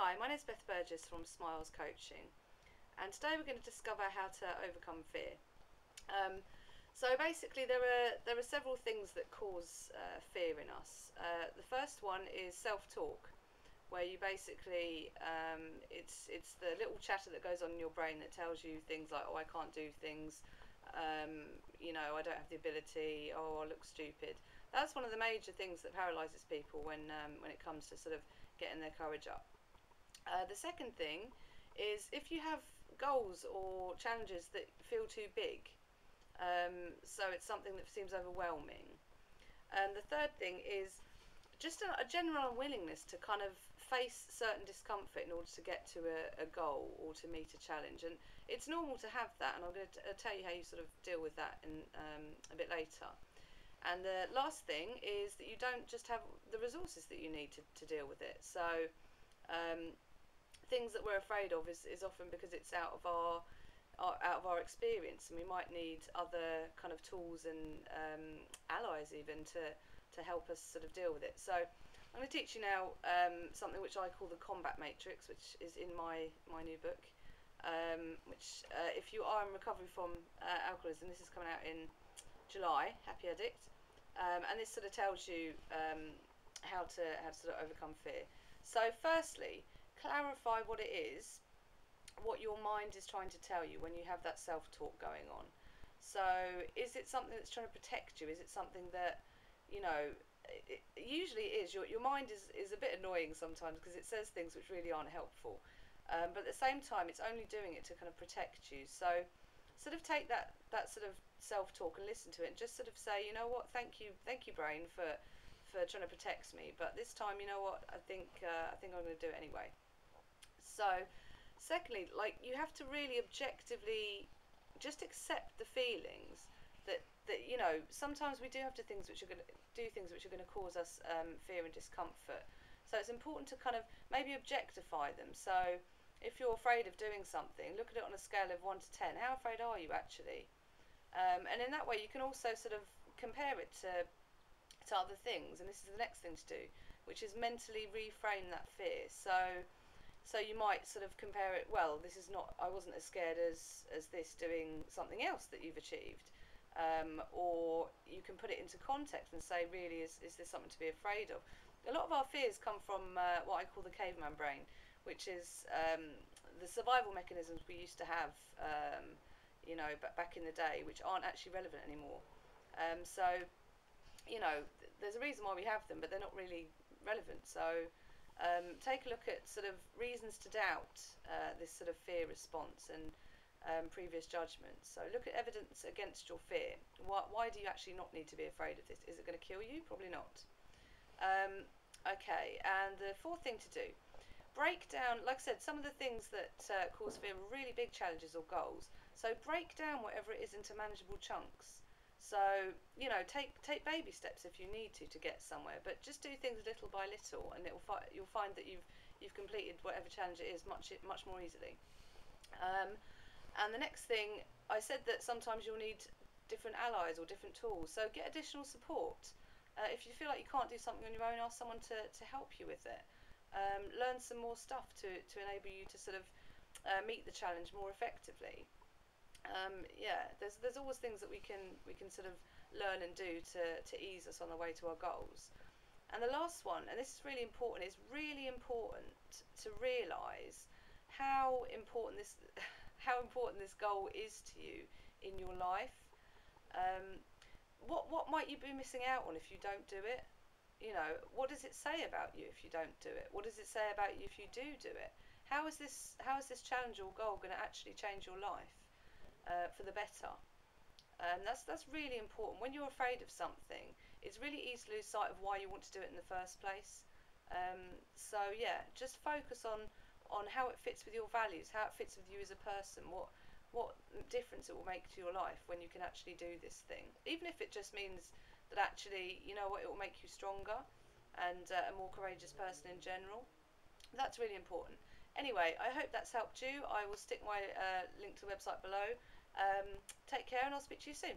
Hi, my name is Beth Burgess from Smiles Coaching, and today we're going to discover how to overcome fear. So basically there are several things that cause fear in us. The first one is self-talk, where you basically it's the little chatter that goes on in your brain that tells you things like, oh, I can't do things, you know, I don't have the ability, oh, I look stupid. That's one of the major things that paralyzes people when it comes to sort of getting their courage up. The second thing is if you have goals or challenges that feel too big, so it's something that seems overwhelming. And the third thing is just a general unwillingness to kind of face certain discomfort in order to get to a goal or to meet a challenge. And it's normal to have that, and I'm going to tell you how you sort of deal with that in a bit later. And the last thing is that you don't just have the resources that you need to deal with it. So things that we're afraid of is often because it's out of our experience, and we might need other kind of tools and allies even to help us sort of deal with it. So I'm going to teach you now something which I call the combat matrix, which is in my new book, which if you are in recovery from alcoholism, this is coming out in July, Happy Addict, and this sort of tells you how to sort of overcome fear. So firstly, clarify what it is, what your mind is trying to tell you when you have that self-talk going on. So is it something that's trying to protect you? Is it something that, you know, it usually is. Your mind is a bit annoying sometimes because it says things which really aren't helpful, but at the same time it's only doing it to kind of protect you. So sort of take that sort of self-talk and listen to it and just sort of say, you know what, thank you brain for trying to protect me, but this time, you know what, I think I'm going to do it anyway. So secondly, like, you have to really objectively just accept the feelings that you know, sometimes we do have to do things which are going to cause us fear and discomfort. So it's important to kind of maybe objectify them. So if you're afraid of doing something, look at it on a scale of 1 to 10. How afraid are you actually? And in that way you can also sort of compare it to other things, and this is the next thing to do, which is mentally reframe that fear. So you might sort of compare it, well, this is not, I wasn't as scared as this doing something else that you've achieved, or you can put it into context and say, really, is this something to be afraid of? A lot of our fears come from what I call the caveman brain, which is the survival mechanisms we used to have, you know, back in the day, which aren't actually relevant anymore. So you know, there's a reason why we have them, but they're not really relevant. So take a look at sort of reasons to doubt this sort of fear response and previous judgments. So look at evidence against your fear. Why do you actually not need to be afraid of this? Is it going to kill you? Probably not. Okay, and the fourth thing to do, break down, like I said, some of the things that cause fear are really big challenges or goals. So break down whatever it is into manageable chunks. So, you know, take baby steps if you need to get somewhere, but just do things little by little, and you'll find that you've completed whatever challenge it is much more easily. And the next thing, I said that sometimes you'll need different allies or different tools, so get additional support. If you feel like you can't do something on your own, ask someone to help you with it. Learn some more stuff to enable you to sort of meet the challenge more effectively. Yeah, there's always things that we can sort of learn and do to ease us on the way to our goals. And the last one, and this is really important, it's really important to realise how important this goal is to you in your life. What might you be missing out on if you don't do it? You know, what does it say about you if you don't do it? What does it say about you if you do it? How is this challenge or goal going to actually change your life for the better? That's really important. When you're afraid of something, it's really easy to lose sight of why you want to do it in the first place. So yeah, just focus on how it fits with your values, how it fits with you as a person, what difference it will make to your life when you can actually do this thing, even if it just means that actually, you know what, it will make you stronger and a more courageous person in general. That's really important. Anyway, I hope that's helped you. I will stick my link to the website below. Take care, and I'll speak to you soon.